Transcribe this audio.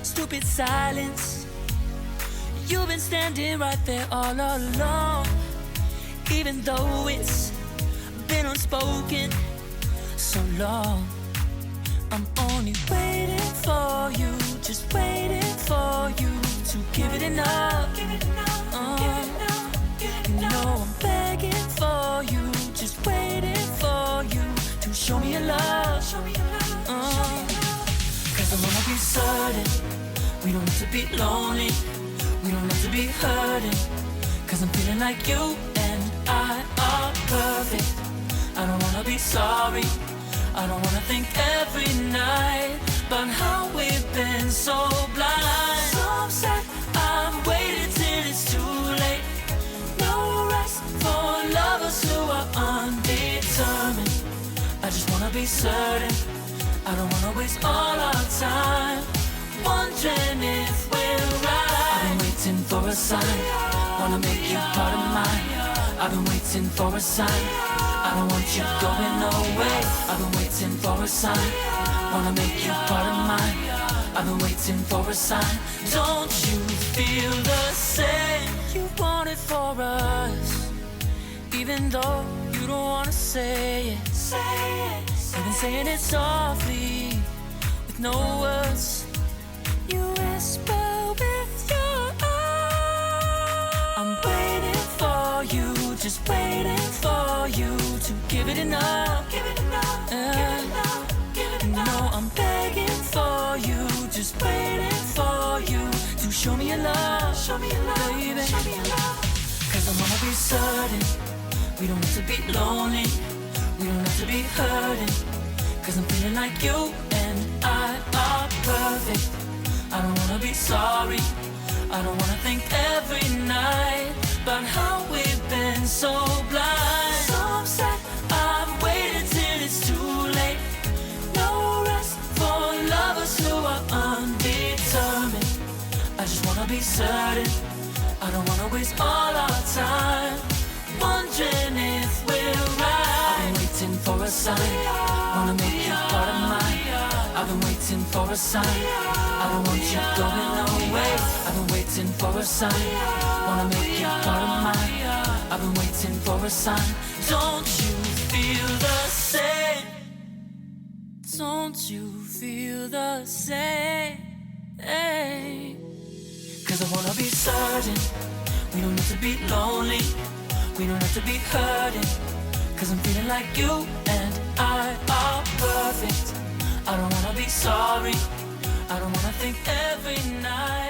Stupid silence. You've been standing right there all along, even though it's been unspoken so long. I'm only waiting for you, just waiting for you to give it enough. You know I'm begging for you, just waiting for you to show me your love. Cause I wanna be certain we don't have to be lonely, we don't have to be hurting. Cause I'm feeling like you and I are perfect. I don't wanna be sorry, I don't wanna think every night about how we've been so blind. So upset, I've waited till it's too late. No rest for lovers who are undetermined. I just wanna be certain, I don't wanna waste all our time wondering if we're right. I've been waiting for a sign, wanna make you part of mine. I've been waiting for a sign, I don't want you going away. I've been waiting for a sign, wanna make you part of mine. I've been waiting for a sign. Don't you feel the same? You want it for us, even though you don't wanna say it. You've been saying it softly, with no words. You whisper with your eyes. I'm waiting for you, just waiting for you to give it enough. No, I'm begging for you, just waiting for you to show me your love, baby. Cause I wanna be certain we don't have to be lonely, we don't have to be hurting. Cause I'm feeling like you and I are perfect. I don't wanna be sorry, I don't wanna think every night about how we've been so blind. So upset, I've waited till it's too late. No rest for lovers who are undetermined. I just wanna be certain, I don't wanna waste all our time wondering if we're right. I've been waiting for a sign, wanna make you part of mine. I've been waiting waiting for a sign. I don't want you going away. I've been waiting for a sign. Wanna make you part of mine. I've been waiting for a sign. Don't you feel the same? Don't you feel the same? Cause I wanna be certain we don't need to be lonely. We don't have to be hurting. Cause I'm feeling like you and I are perfect. I don't wanna be sorry. I don't wanna think every night